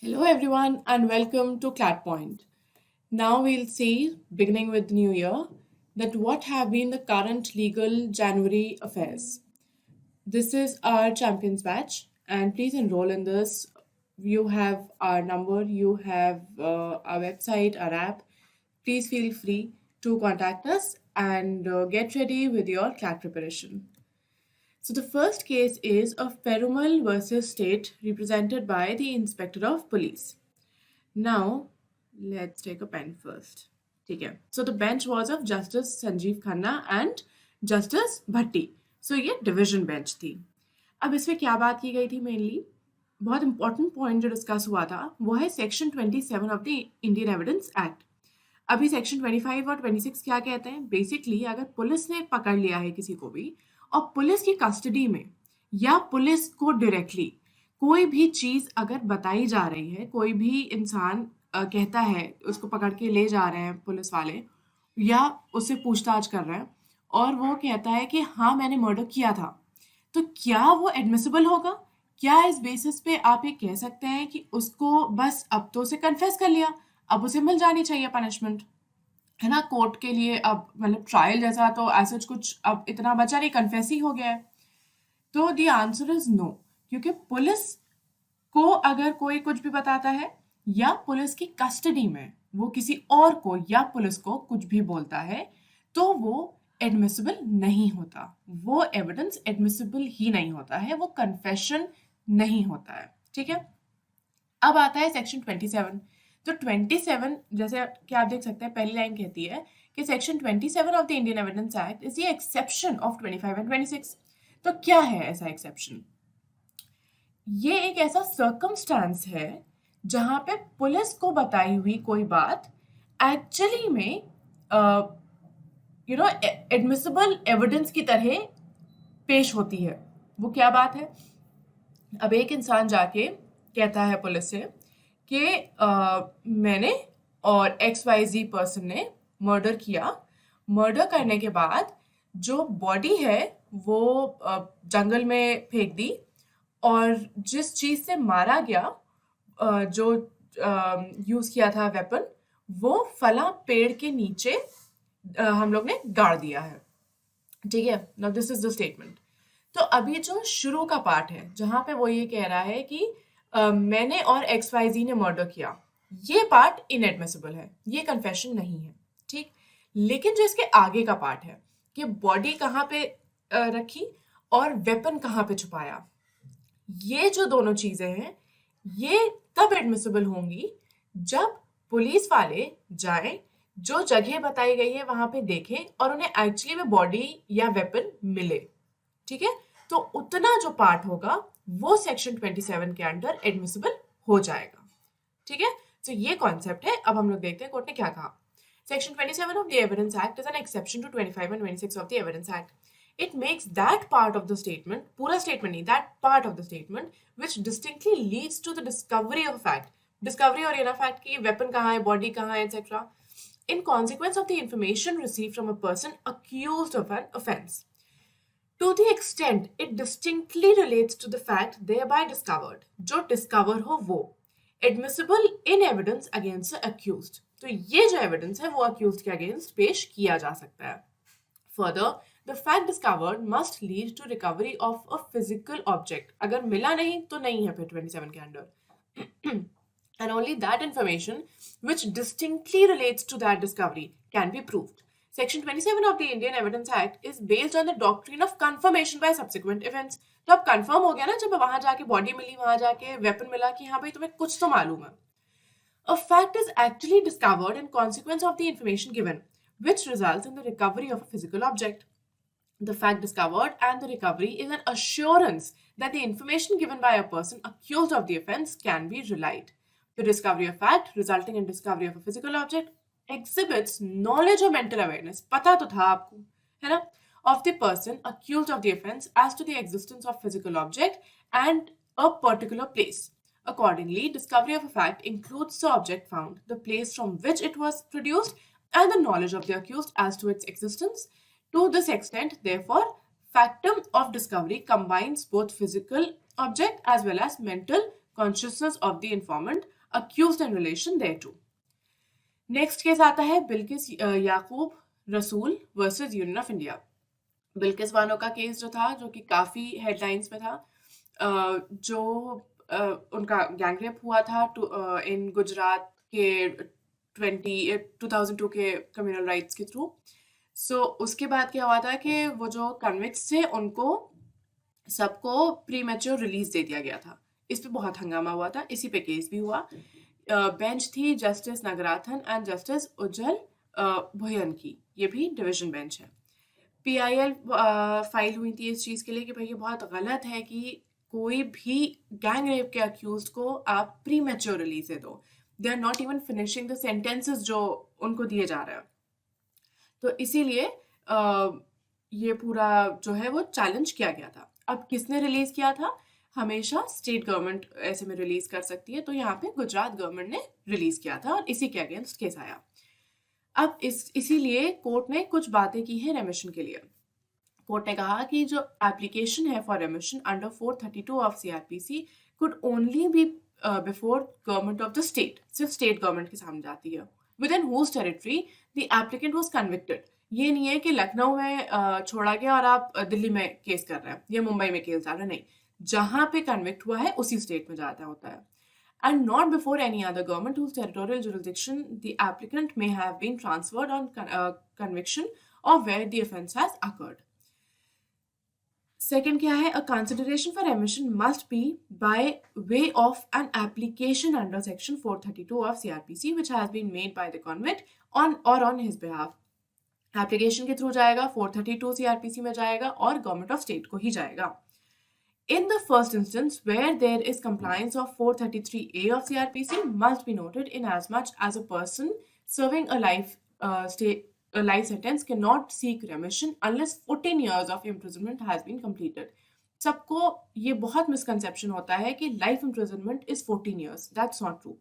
Hello, everyone, and welcome to ClatPoint. Now we'll see, beginning with the new year, that what have been the current legal January affairs. This is our champions batch, and please enroll in this. You have our number, you have our website, our app. Please feel free to contact us and get ready with your CLAT preparation. So the first case is of Perumal versus State, represented by the Inspector of Police. Now, let's take a pen first. ठीक है. So the bench was of Justice Sanjeev Khanna and Justice Bhatti. So ये division bench थी. अब इसमें क्या बात की गई थी मेनली? बहुत इंपॉर्टेंट पॉइंट जो डिस्कस हुआ था वो है section 27 of the Indian evidence act. अभी सेक्शन 25 और 26 क्या कहते हैं? बेसिकली अगर पुलिस ने पकड़ लिया है किसी को भी और पुलिस की कस्टडी में या पुलिस को डायरेक्टली कोई भी चीज अगर बताई जा रही है, कोई भी इंसान कहता है, उसको पकड़ के ले जा रहे हैं पुलिस वाले या उससे पूछताछ कर रहे हैं और वो कहता है कि हाँ मैंने मर्डर किया था, तो क्या वो एडमिसिबल होगा? क्या इस बेसिस पे आप ये कह सकते हैं कि उसको बस अब तो उसे कन्फेस कर लिया, अब उसे मिल जानी चाहिए पनिशमेंट, है ना? कोर्ट के लिए अब मतलब ट्रायल जैसा तो ऐसा कुछ अब इतना बचा नहीं, कन्फेस ही हो गया है. तो द आंसर इज नो, क्योंकि पुलिस को अगर कोई कुछ भी बताता है या पुलिस की कस्टडी में वो किसी और को या पुलिस को कुछ भी बोलता है तो वो एडमिसिबल नहीं होता, वो एविडेंस एडमिसिबल ही नहीं होता है, वो कन्फेशन नहीं होता है. ठीक है. अब आता है सेक्शन 27. तो 27 जैसे कि आप देख सकते हैं, पहली लाइन कहती है कि section 27 of the Indian evidence act is the exception of 25 and 26. तो क्या है ऐसा एक्सेप्शन? ये एक ऐसा सर्कमस्टांस है जहां पे पुलिस को बताई हुई कोई बात एक्चुअली में एडमिसिबल एविडेंस की तरह पेश होती है. वो क्या बात है? अब एक इंसान जाके कहता है पुलिस से कि मैंने और XYZ पर्सन ने मर्डर किया. मर्डर करने के बाद जो बॉडी है वो जंगल में फेंक दी और जिस चीज से मारा गया जो यूज किया था वेपन, वो फला पेड़ के नीचे हम लोग ने गाड़ दिया है. ठीक है. Now this is the statement. तो अभी जो शुरू का पार्ट है जहां पे वो ये कह रहा है कि मैंने और XYZ ने मर्डर किया, ये पार्ट इनएडमिसिबल है, ये कन्फेशन नहीं है. ठीक. लेकिन जो इसके आगे का पार्ट है कि बॉडी कहाँ पे रखी और वेपन कहाँ पे छुपाया, ये जो दोनों चीजें हैं ये तब एडमिसिबल होंगी जब पुलिस वाले जाएं, जो जगह बताई गई है वहां पे देखें और उन्हें एक्चुअली में बॉडी या वेपन मिले. ठीक है. तो उतना जो पार्ट होगा वो सेक्शन 27 के अंडर एडमिसिबल हो जाएगा. ठीक है. तो ये कॉन्सेप्ट है. अब हम लोग देखते हैं कोर्ट ने क्या कहा. Section 27 of the evidence act is an exception to 25 and 26 of the evidence act. It makes that part of the statement, पूरा statement नहीं, that part of the statement which distinctly leads to the discovery of a fact. Discovery और ये ना fact कि weapon कहाँ है, body कहाँ है, etc. In consequence of the information received from a person accused of an offense. To the extent it distinctly relates to the fact thereby discovered. जो discover हो वो admissible in evidence against the accused. तो ये जो evidence है वो accused के against पेश किया जा सकता है. Further, the fact discovered must lead to recovery of a physical object. अगर मिला नहीं तो नहीं है फिर 27 के under. And only that information which distinctly relates to that discovery can be proved. Section 27 of the Indian Evidence Act is based on the doctrine of confirmation by subsequent events. तो अब confirm हो गया ना, जब वहां जाके body मिली, वहां जाके weapon मिला कि हाँ भाई तुम्हें कुछ तो मालूम है. A fact is actually discovered in consequence of the information given, which results in the recovery of a physical object. The fact discovered and the recovery is an assurance that the information given by a person accused of the offense can be relied. The discovery of fact resulting in discovery of a physical object exhibits knowledge or mental awareness, पता तो था आपको, है ना, of the person accused of the offense as to the existence of physical object and a particular place. Accordingly, discovery of a fact includes the object found, the place from which it was produced, and the knowledge of the accused as to its existence. To this extent, therefore, factum of discovery combines both physical object as well as mental consciousness of the informant accused in relation thereto. Next case आता है बिल्किस याकूब रसूल versus union of India. Bilkis Bano का case जो था, जो कि काफी headlines में था, जो उनका गैंगरेप हुआ था इन गुजरात के 2002 के कम्युनल राइट्स के थ्रू। सो उसके बाद क्या हुआ था कि वो जो कन्विक्ट्स थे उनको सबको प्री मैच्योर रिलीज दे दिया गया था। इस पे बहुत हंगामा हुआ था, इसी पे केस भी हुआ। बेंच थी जस्टिस नगराथन एंड जस्टिस उज्जल भोयन की, ये भी डिवीजन बेंच है। पीआईएल फाइल हुई थी इस चीज के लिए कि भाई ये बहुत गलत है कि कोई भी गैंग रेप के अक्यूज को आप प्री मैच्योर रिलीज दे दो। They are not even finishing the sentences जो उनको दिए जा रहे हैं। तो इसीलिए ये पूरा जो है वो चैलेंज किया गया था। अब किसने रिलीज किया था? हमेशा स्टेट गवर्नमेंट ऐसे में रिलीज कर सकती है, तो यहाँ पे गुजरात गवर्नमेंट ने रिलीज किया था और इसी के अगेंस्ट केस आया। अब इसीलिए कोर्ट ने कुछ बातें की है रेमिशन के लिए। कोर्ट ने कहा कि जो एप्लीकेशन है for remission under 432 of CrPC could only be before government of the state, सिर्फ स्टेट गवर्नमेंट के सामने जाती है, within whose territory the applicant was convicted. ये नहीं है कि लखनऊ में छोड़ा गया और आप दिल्ली में केस कर रहे हैं या मुंबई में केस डाल रहे हैं, नहीं, जहां पे कन्विक्ट हुआ है उसी स्टेट में जाता होता है। And not before any other government whose territorial jurisdiction the applicant may have been transferred on conviction of where the offence has occurred. Second क्या है? A consideration for remission must be by way of an application under section 432 of CRPC which has been made by the convict on or on his behalf. Application के through जाएगा, 432 CRPC में जाएगा और government of state को ही जाएगा। In the first instance, where there is compliance of 433A of CRPC must be noted in as much as a person serving a life sentence cannot seek remission unless 14 years of imprisonment has been completed. सबको ये बहुत misconception होता है कि life imprisonment is 14 years. That's not true.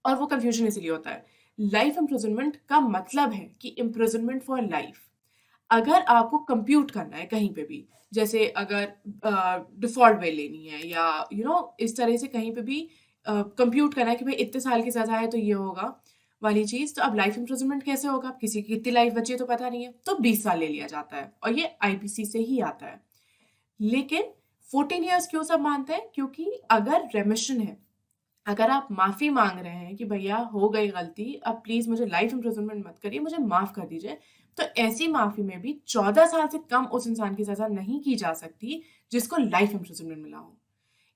और वो confusion इसलिए होता है। लाइफ इम्प्रिजनमेंट का मतलब है कि इम्प्रिजनमेंट फॉर लाइफ। अगर आपको कंप्यूट करना है कहीं पे भी, जैसे अगर डिफॉल्ट बेल लेनी है या इस तरह से कहीं पे भी कंप्यूट करना है कि भाई इतने साल की सजा है तो ये होगा वाली चीज, तो अब लाइफ इम्प्रिजनमेंट कैसे होगा? किसी की कितनी लाइफ बची है तो पता नहीं है, तो 20 साल ले लिया जाता है और ये आईपीसी से ही आता है। लेकिन 14 years क्यों सब मानते हैं? क्योंकि अगर रेमिशन है, अगर आप माफी मांग रहे हैं कि भैया हो गई गलती, अब प्लीज मुझे लाइफ इम्प्रिजनमेंट मत करिए, मुझे माफ कर दीजिए, तो ऐसी माफी में भी 14 साल से कम उस इंसान की सजा नहीं की जा सकती जिसको लाइफ इम्प्रिजनमेंट मिला हो।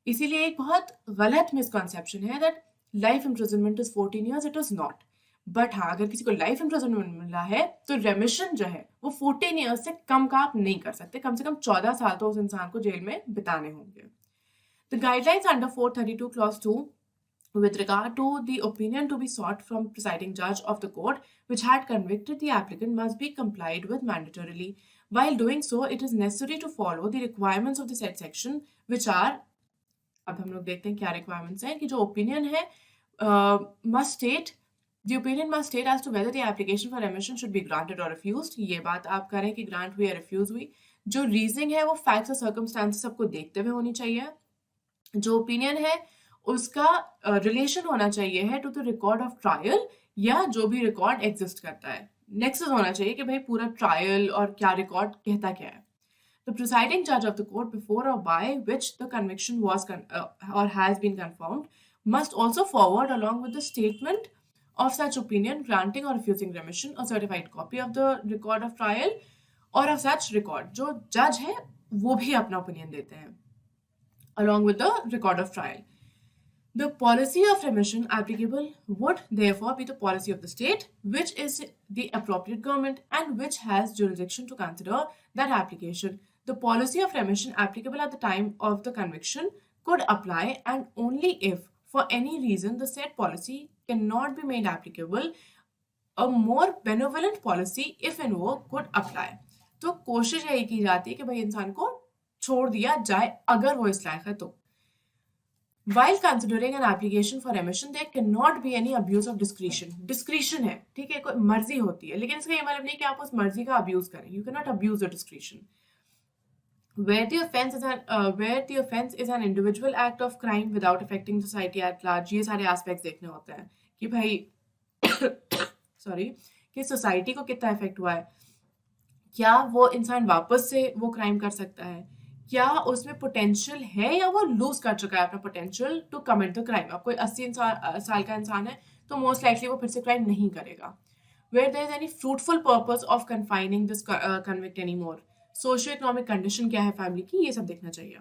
इसीलिए एक बहुत गलत मिसकॉन्सेप्शन है that life imprisonment is 14 years, it is not. But हाँ, अगर किसी को लाइफ इम्प्रिजनमेंट मिला है तो रेमिशन जो है वो 14 years से कम का आप नहीं कर सकते, कम से कम 14 साल तो उस इंसान को जेल में बिताने होंगे। The guidelines under 432 clause 2 with regard to the opinion to be sought from presiding judge of the court which had convicted the applicant must be complied with mandatorily. While doing so, it is necessary to follow the requirements of the said section which are, अब हम लोग देखते हैं क्या requirements हैं, कि जो opinion है must state, the opinion must state as to whether the application for remission should be granted or refused. ये बात आप करें कि grant हुई या refuse हुई। जो reasoning है वो facts और circumstances सबको देखते हुए होनी चाहिए। जो opinion है उसका रिलेशन होना चाहिए है to the record of trial या जो भी रिकॉर्ड एग्जिस्ट करता है। नेक्स्ट होना चाहिए कि भाई पूरा ट्रायल और क्या रिकॉर्ड कहता क्या है। द प्रिसाइडिंग जज of the court before or by which the conviction was or has been confirmed must also forward along with the statement of such opinion granting or refusing remission a certified copy of the record of trial or of such record। जो जज है वो भी अपना opinion देते हैं along with the record of trial। The policy of remission applicable would therefore be the policy of the state, which is the appropriate government and which has jurisdiction to consider that application. The policy of remission applicable at the time of the conviction could apply, and only if, for any reason, the said policy cannot be made applicable, a more benevolent policy, if in vogue, could apply. तो कोशिश यही की जाती है कि भाई इंसान को छोड़ दिया जाए अगर वो इस लायक है तो। While considering an application for remission, there cannot be any abuse of discretion. Discretion है, ठीक है, कोई मर्जी होती है, लेकिन इसका ये मतलब नहीं कि आप उस मर्जी का अब्यूज करें। You cannot abuse your discretion. where the offense is an individual act of crime without affecting society at large. ये सारे एस्पेक्ट्स देखने होते हैं कि भाई सॉरी कि सोसाइटी को कितना इफेक्ट हुआ है, क्या वो इंसान वापस से वो क्राइम कर सकता है, क्या उसमें पोटेंशियल है या वो लूज कर चुका है अपना potential to commit the crime. अब कोई 80 साल का इंसान है तो मोस्ट लाइकली वो फिर से क्राइम नहीं करेगा। Where there is any fruitful purpose of confining this convict any more, socio economic condition क्या है फैमिली की, ये सब देखना चाहिए।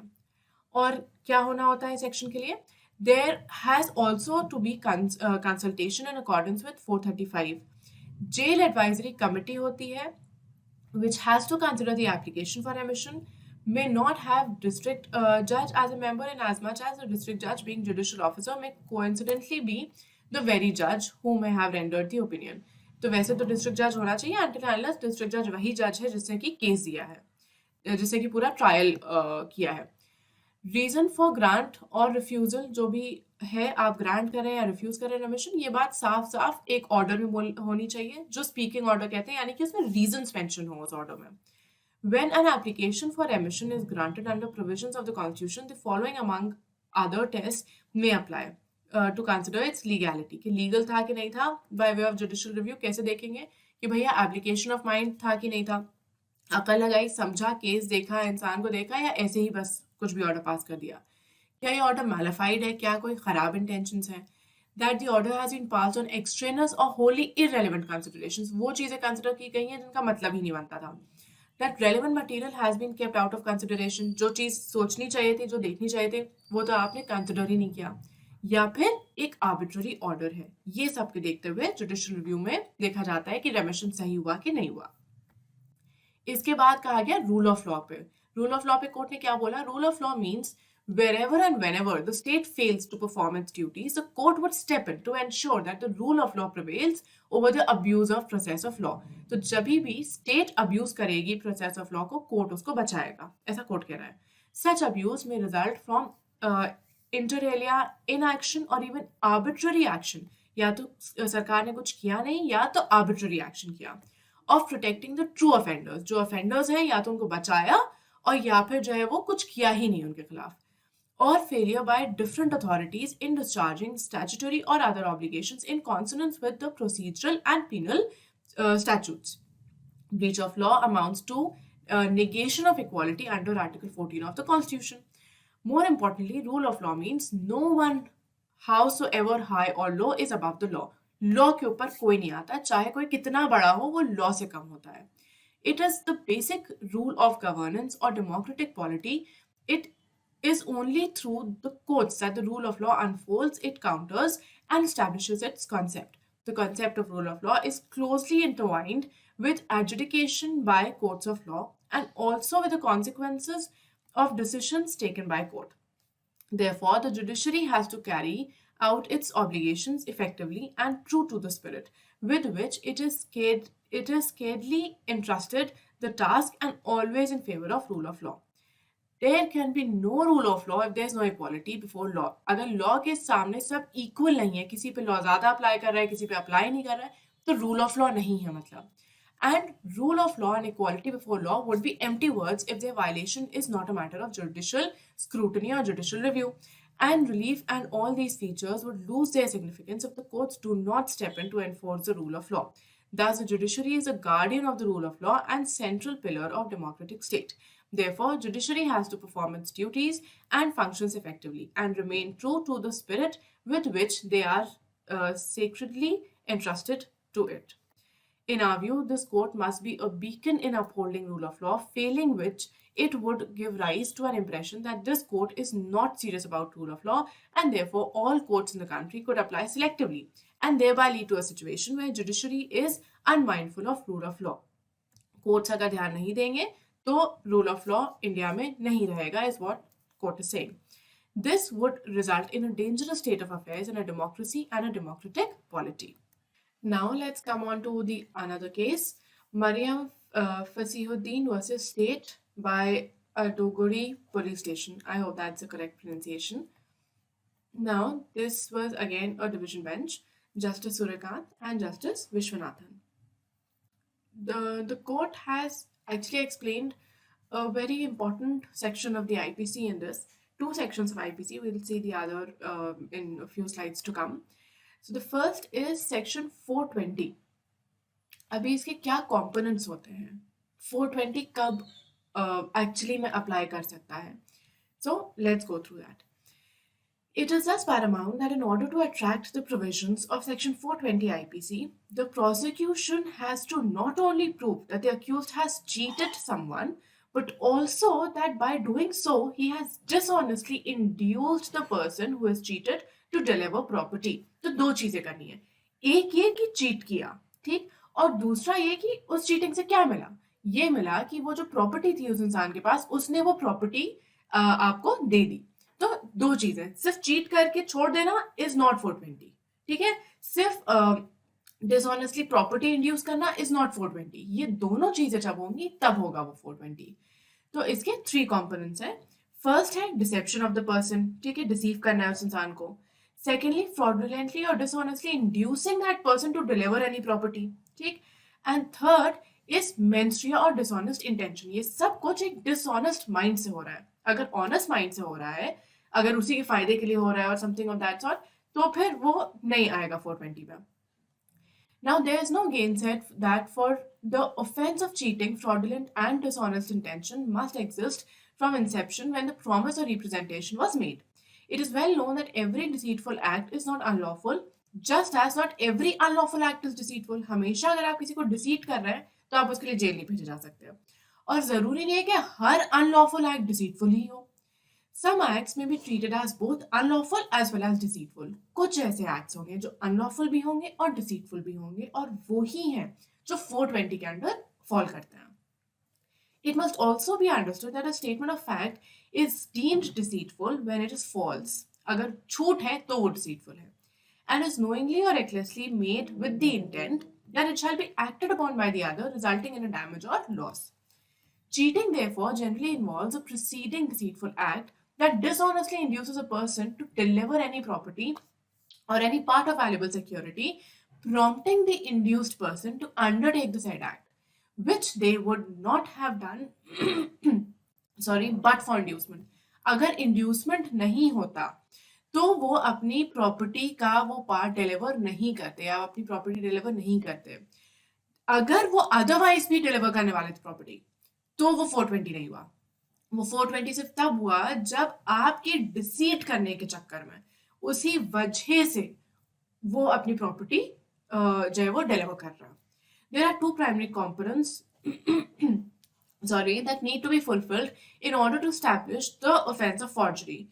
और क्या होना होता है सेक्शन के लिए, there has also to be consultation in accordance with 435। Jail advisory committee होती है which has to consider the application for remission, may not have district judge as a member in as much as the district judge being judicial officer may coincidentally be the very judge who may have rendered the opinion। तो वैसे तो district जज होना चाहिए until unless district जज वही जज है जिसने कि केस दिया है, जिसने कि पूरा ट्रायल किया है। रीजन फॉर ग्रांट और रिफ्यूजल जो भी है, आप ग्रांट करें या रिफ्यूज करें रेमिशन, ये बात साफ साफ एक ऑर्डर में होनी चाहिए जो स्पीकिंग ऑर्डर कहते हैं, यानी कि उसमें रीजंस मेंशन हो उस ऑर्डर में। When an application for remission is granted under provisions of the Constitution, the following among other tests may apply to consider its legality। कि लीगल था कि नहीं था, by way of judicial review कैसे देखेंगे कि भैया एप्लीकेशन ऑफ माइंड था कि नहीं था, अकल लगाई, समझा, केस देखा, इंसान को देखा, या ऐसे ही बस कुछ भी ऑर्डर पास कर दिया। क्या ये ऑर्डर मैलिफाइड है, क्या कोई खराब इंटेंशंस हैं, that the order has been passed on extraneous or wholly irrelevant considerations, वो चीजें कंसिडर की गई हैं जिनका मतलब ही नहीं बनता था। That relevant material has been kept out of consideration, जो चीज सोचनी चाहिए थी, जो देखनी चाहिए थी, वो तो आपने कंसिडर ही नहीं किया, या फिर एक आर्बिट्ररी ऑर्डर है। ये सब के देखते हुए जुडिशियल रिव्यू में देखा जाता है कि रेमिशन सही हुआ कि नहीं हुआ। इसके बाद कहा गया रूल ऑफ लॉ पे। रूल ऑफ लॉ पे कोर्ट ने क्या बोला, rule of law means wherever and whenever the state fails to perform its duties, the court would step in to ensure that the rule of law prevails over the abuse of process of law। तो जब भी state abuse करेगी process of law को, court उसको बचाएगा, ऐसा court कह रहा है। Such abuse in result from inter alia inaction और इवन आर्बिट्ररी एक्शन, या तो सरकार ने कुछ किया नहीं या तो आर्बिट्ररी एक्शन किया, of protecting the true offenders, जो ऑफेंडर्स हैं या तो उनको बचाया और या फिर जो है वो कुछ किया ही नहीं उनके खिलाफ, or failure by different authorities in discharging statutory or other obligations in consonance with the procedural and penal statutes। Breach of law amounts to negation of equality under Article 14 of the Constitution। More importantly, rule of law means no one, howsoever high or low, is above the law। Law के ऊपर कोई नहीं आता, चाहे कोई कितना बड़ा हो, वो लॉ से कम होता है। It is the basic rule of governance or democratic polity। It is only through the courts that the rule of law unfolds, it counters and establishes its concept। The concept of rule of law is closely intertwined with adjudication by courts of law and also with the consequences of decisions taken by court। Therefore, the judiciary has to carry out its obligations effectively and true to the spirit with which it is scarcely entrusted the task, and always in favor of rule of law। There can be no rule of law if there is no equality before law। अगर law के सामने सब equal नहीं है, किसी पे law ज्यादा apply कर रहा है, किसी पे अप्लाई नहीं कर रहा है, तो रूल ऑफ लॉ नहीं है मतलब। And rule of law and equality before law would be empty words if their violation is not a matter of judicial scrutiny or judicial review। And relief and all these features would lose their significance if the courts do not step in to enforce the rule of law। Thus, the judiciary is a guardian of the rule of law and central pillar of democratic state। Therefore, judiciary has to perform its duties and functions effectively and remain true to the spirit with which they are sacredly entrusted to it। In our view, this court must be a beacon in upholding rule of law, failing which it would give rise to an impression that this court is not serious about rule of law, and therefore all courts in the country could apply selectively and thereby lead to a situation where judiciary is unmindful of rule of law। Courts अगर ध्यान नहीं देंगे तो rule of law India में नहीं रहेगा, is what court is saying। This would result in a dangerous state of affairs in a democracy and a democratic polity। Now let's come on to the another case, Mariam Fasihuddin versus State by Doguri police station। I hope that's the correct pronunciation। Now this was again a division bench, Justice Suryakant and Justice Vishwanathan। The court has actually explained a very important section of the IPC in this. Two sections of IPC. We'll see the other in a few slides to come. So the first is section 420. अभी इसके क्या components होते हैं? 420 कब actually में apply कर सकता है? So let's go through that. It is thus paramount that in order to attract the provisions of Section 420 IPC, the prosecution has to not only prove that the accused has cheated someone, but also that by doing so, he has dishonestly induced the person who has cheated to deliver property. तो दो चीजें करनी है, एक ये कि cheat किया, ठीक, और दूसरा ये कि उस चीटिंग से क्या मिला. ये मिला कि वो जो प्रॉपर्टी थी उस इंसान के पास, उसने वो प्रॉपर्टी आपको दे दी. तो दो चीजें, सिर्फ चीट करके छोड़ देना इज नॉट 420, ठीक है. सिर्फ डिसऑनेस्टली प्रॉपर्टी इंड्यूस करना इज नॉट 420. ये दोनों चीजें जब होंगी तब होगा वो 420. तो इसके 3 कंपोनेंट्स हैं. फर्स्ट है डिसेप्शन ऑफ द पर्सन, ठीक है, डिसीव करना है उस इंसान को. सेकेंडली फ्रॉडुलेंटली और dishonestly inducing that person to deliver any property, ठीक. एंड थर्ड इज मेंस्ट्रिया और डिसऑनेस्ट इंटेंशन. ये सब कुछ एक डिसऑनेस्ट माइंड से हो रहा है. अगर ऑनेस्ट माइंड से हो रहा है, अगर उसी के फायदे के लिए हो रहा है और समथिंग ऑफ दैट सॉर्ट, तो फिर वो नहीं आएगा 420 में. Now there is no gainsay that for the offense of cheating, fraudulent and dishonest intention must exist from inception when the promise or representation was made. It is well known that every deceitful act is not unlawful, just as not every unlawful act is deceitful. हमेशा अगर आप किसी को deceit कर रहे हैं तो आप उसके लिए जेल नहीं भेजे जा सकते हो. और जरूरी नहीं है कि हर अनलॉफुल एक्ट डिसीटफुल ही हो. Some acts may be treated as both unlawful as well as deceitful. कुछ ऐसे acts होंगे जो unlawful भी होंगे और deceitful भी होंगे, और वो ही हैं जो 420 के अंदर fall करते हैं. It must also be understood that a statement of fact is deemed deceitful when it is false. अगर झूठ है तो वो deceitful है, and is knowingly or recklessly made with the intent that it shall be acted upon by the other, resulting in a damage or loss. Cheating, therefore, generally involves a preceding deceitful act that dishonestly induces a person to deliver any property or any part of valuable security, prompting the induced person to undertake the said act, which they would not have done but for inducement. अगर inducement नहीं होता तो वो अपनी property का वो part deliver नहीं करते या अपनी प्रॉपर्टी डिलीवर नहीं करते. अगर वो अदरवाइज भी डिलीवर करने वाले थे प्रॉपर्टी, तो वो 420 नहीं हुआ. वो 420 सिर्फ तब हुआ जब आपके डिसीट करने के चक्कर में उसी वजह से वो अपनी प्रॉपर्टी जो है वो डिलीवर कर रहा. There are 2 primary components that need to be fulfilled in order to establish the offense of forgery.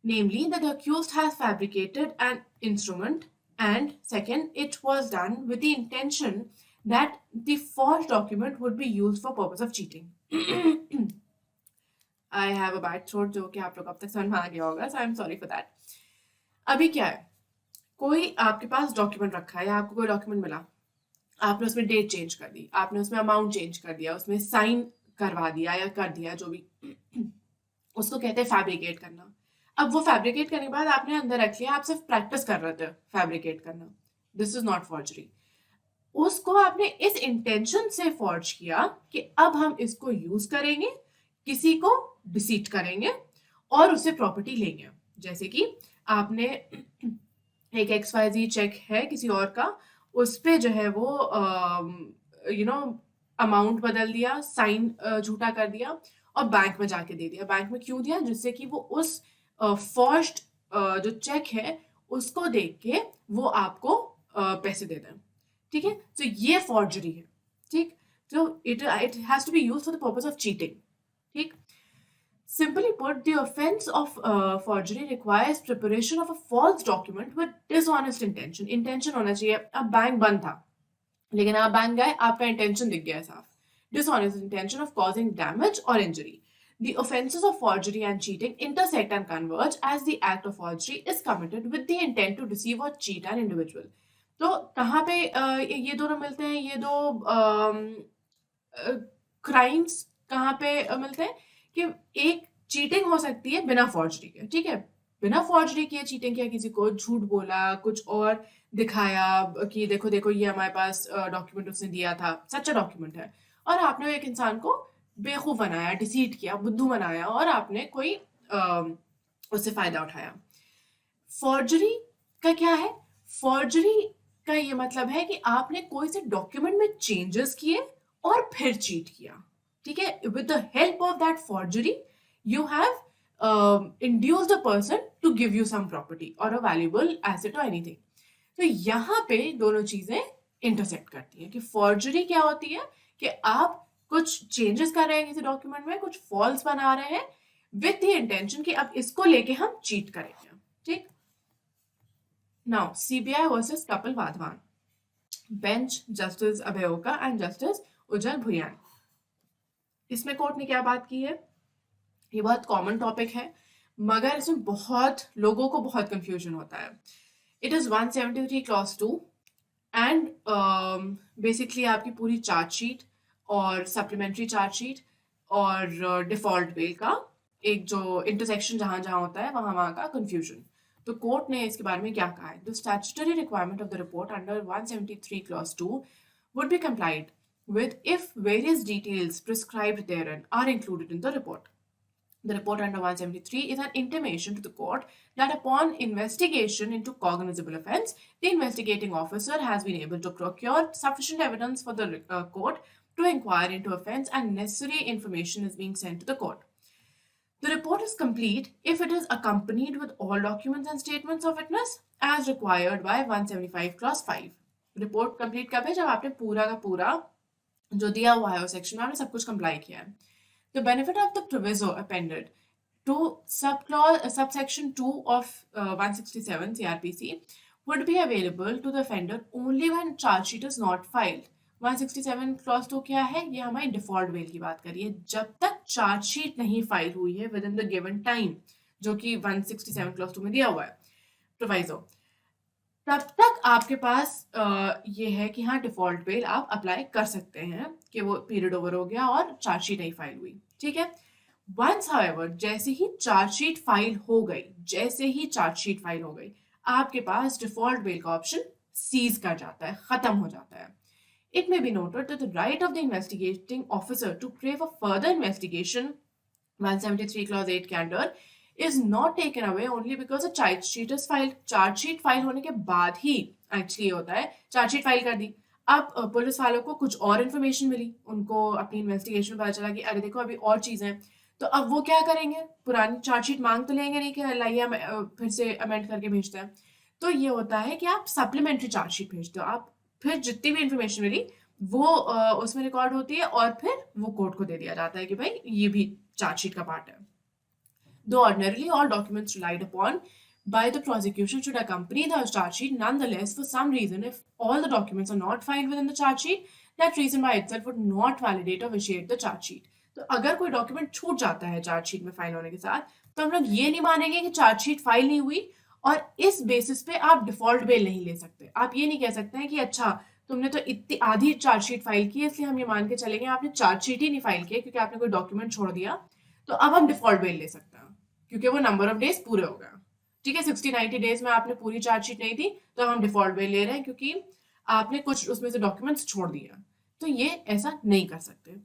Namely, that the accused has fabricated an instrument, and second, it was done with the intention that the forged document would be used for purpose of cheating. I have a bad throat जो कि आप लोग अब तक समझ में आ गया होगा, so I'm sorry for that. अभी क्या है, कोई आपके पास डॉक्यूमेंट रखा है या आपको कोई डॉक्यूमेंट मिला, आपने उसमें डेट चेंज कर दी, आपने उसमें अमाउंट चेंज कर दिया, उसमें साइन करवा दिया या कर दिया जो भी, उसको कहते हैं फैब्रिकेट करना. अब वो फैब्रिकेट करने के बाद आपने अंदर रख लिया, आप सिर्फ प्रैक्टिस कर रहे थे फैब्रिकेट करना. This is not forgery. उसको आपने इस इंटेंशन से फॉर्ज किया कि अब हम इसको यूज करेंगे, किसी को डिसीट करेंगे और उससे प्रॉपर्टी लेंगे. जैसे कि आपने एक XYZ चेक है किसी और का, उस पे जो है वो अमाउंट बदल दिया, साइन झूठा कर दिया और बैंक में जाके दे दिया. बैंक में क्यों दिया? जिससे कि वो उस फॉर्ज्ड जो चेक है उसको देख के वो आपको पैसे दे दें. ठीक है, तो ये फॉर्जरी है. ठीक, तो it has to be used for the purpose of cheating. ठीक, simply put, the offense of forgery requires preparation of a false document with dishonest intention. Intention होना चाहिए. अब बैंक बंद था लेकिन आप बैंक गए, आपका इंटेंशन दिख गया साफ. Dishonest intention of causing damage or injury. The offenses of forgery and cheating intersect and converge as the act of forgery is committed with the intent to deceive or cheat an individual. तो कहाँ पे ये दोनों मिलते हैं? ये दो crimes कहाँ पे मिलते हैं कि एक चीटिंग हो सकती है बिना फॉर्जरी के. ठीक है, बिना फॉर्जरी किए चीटिंग किया, किसी को झूठ बोला, कुछ और दिखाया कि देखो देखो ये हमारे पास डॉक्यूमेंट उसने दिया था, सच्चा डॉक्यूमेंट है, और आपने एक इंसान को बेवकूफ बनाया, डिसीट किया, बुद्धू बनाया और आपने कोई उससे फायदा उठाया। फॉर्जरी का क्या है? फॉर्जरी का ये मतलब है कि आपने कोई से डॉक्यूमेंट में चेंजेस किए और फिर चीट किया, ठीक है? With the help of that forgery you have induced a person to give you some property or a valuable asset or anything. तो यहाँ पे दोनों चीजें इंटरसेक्ट करती हैं कि फॉर्जरी क्या होती है कि आप कुछ चेंजेस कर रहे हैं किसी डॉक्यूमेंट में, कुछ फॉल्स बना रहे हैं विद द इंटेंशन कि अब इसको लेके हम चीट करेंगे, ठीक? Now CBI versus Kapil Wadhawan, bench justice Abhay Oka and justice उज्जवल भुयान। इसमें कोर्ट ने क्या बात की है? ये बहुत कॉमन टॉपिक है मगर इसमें बहुत लोगों को बहुत कंफ्यूजन होता है। It is 173 clause 2 and basically आपकी पूरी चार्जशीट और सप्लीमेंट्री चार्जशीट और डिफॉल्ट बेल का एक जो इंटरसेक्शन जहां जहां होता है वहां वहां का कंफ्यूजन। तो कोर्ट ने इसके बारे में क्या कहा है? The statutory requirement of the report under 173 clause 2 would be complied with if various details prescribed therein are included in the report. The report under 173 is an intimation to the court that upon investigation into cognizable offence, the investigating officer has been able to procure sufficient evidence for the court to inquire into offence and necessary information is being sent to the court. The report is complete if it is accompanied with all documents and statements of witness as required by 175 clause 5. Report complete कब है? जब आपने पूरा का पूरा जो दिया हुआ है उस सेक्शन में आपने सब कुछ कंप्लाई किया है। The benefit of the proviso appended to subsection 2 of 167 CRPC would be available to the offender only when charge sheet is not filed. 167 clause 2 क्या है? ये हमारी डिफॉल्ट बेल की बात करिए। जब तक चार्ज शीट नहीं फाइल हुई है with in the given time, जो कि 167 क्लॉज 2 में दिया हुआ है प्रोवाइजो, तब तक आपके पास ये है कि हाँ डिफॉल्ट बेल आप अप्लाई कर सकते हैं कि वो पीरियड ओवर हो गया और चार्जशीट नहीं फाइल हुई, ठीक है? वंस हाउएवर जैसे ही चार्जशीट फाइल हो गई, आपके पास डिफॉल्ट बेल का ऑप्शन सीज कर जाता है, खत्म हो जाता है। It may be noted that the right of the investigating officer to crave a further investigation, 173 clause 8 के under, is not taken away only because a charge sheet is filed. Charge sheet file होने के बाद ही actually होता है, charge sheet file कर दी, अब police वालों को कुछ और इन्फॉर्मेशन मिली, उनको अपनी इन्वेस्टिगेशन में पता चला कि अरे देखो अभी और चीजें हैं, तो अब वो क्या करेंगे? पुरानी चार्जशीट मांग तो लेंगे नहीं कि लाइए फिर से अमेंड करके भेजते हैं। तो ये होता है कि आप सप्लीमेंट्री चार्जशीट भेजते हो, आप फिर जितनी भी इंफॉर्मेशन मिली वो उसमें रिकॉर्ड होती है और फिर वो कोर्ट को दे दिया जाता है कि भाई ये भी चार्जशीट का पार्ट है। Though ordinarily all documents relied upon by the prosecution should accompany the charge sheet, nonetheless, for some reason, if all the documents are not filed within the charge sheet, that reason by itself would not validate or vitiate the charge sheet. तो अगर कोई document छूट जाता है charge sheet में file होने के साथ, तो हम लोग ये नहीं मानेंगे कि चार्ज शीट फाइल नहीं हुई और इस बेसिस पे आप डिफॉल्ट बेल नहीं ले सकते। आप ये नहीं कह सकते हैं कि अच्छा तुमने तो इतनी आधी चार्जशीट फाइल की है इसलिए हम ये मान के चलेंगे आपने चार्जशीट ही नहीं फाइल किया क्योंकि आपने कोई डॉक्यूमेंट छोड़ दिया, तो अब हम डिफॉल्ट बेल ले सकते हैं क्योंकि वो नंबर ऑफ डेज पूरे हो गए, ठीक है? 60-90 डेज में आपने पूरी चार्जशीट नहीं दी तो हम डिफॉल्ट बेल ले रहे हैं क्योंकि आपने कुछ उसमें से डॉक्यूमेंट्स छोड़ दिया, तो ये ऐसा नहीं कर सकते।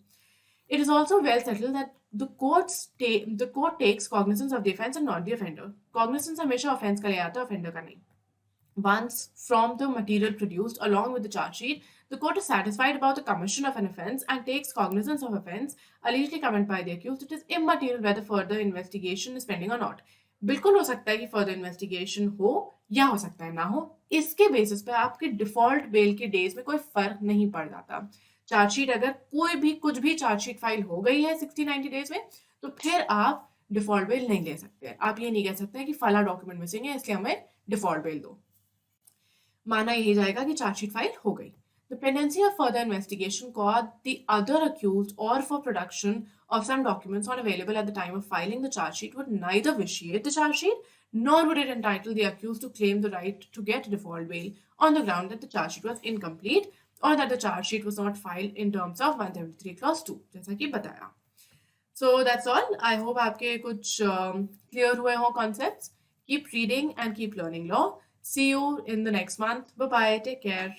It is also well settled that the court takes cognizance of the offence and not the offender. Cognizance हमेशा offence का ले आता है, offender का नहीं। Once from the material produced along with the charge sheet, the court is satisfied about the commission of an offence and takes cognizance of offence allegedly committed by the accused. It is immaterial whether further investigation is pending or not. बिल्कुल हो सकता है कि further investigation हो या हो सकता है ना हो, इसके बेसिस पे आपके डिफॉल्ट बेल के डेज में कोई फर्क नहीं पड़ जाता। चार्जशीट अगर कोई भी कुछ भी चार्जशीट फाइल हो गई है 60-90 डेज में, तो फिर आप डिफॉल्ट बेल नहीं ले सकते। आप ये नहीं कह सकते कि फला डॉक्यूमेंट मिसिंग है इसलिए हमें डिफॉल्ट बेल दो, माना यही जाएगा कि चार्जशीट फाइल हो गई। The pendency of further investigation caught the other accused or for production of some documents not available at the time of filing the charge sheet would neither vitiate the charge sheet nor would it entitle the accused to claim the right to get default bail on the ground that the charge sheet was incomplete or that the charge sheet was not filed in terms of 173 clause 2, जैसा कि बताया। So that's all. I hope आपके कुछ clear हुए हो concepts. Keep reading and keep learning law. See you in the next month. Bye bye. Take care.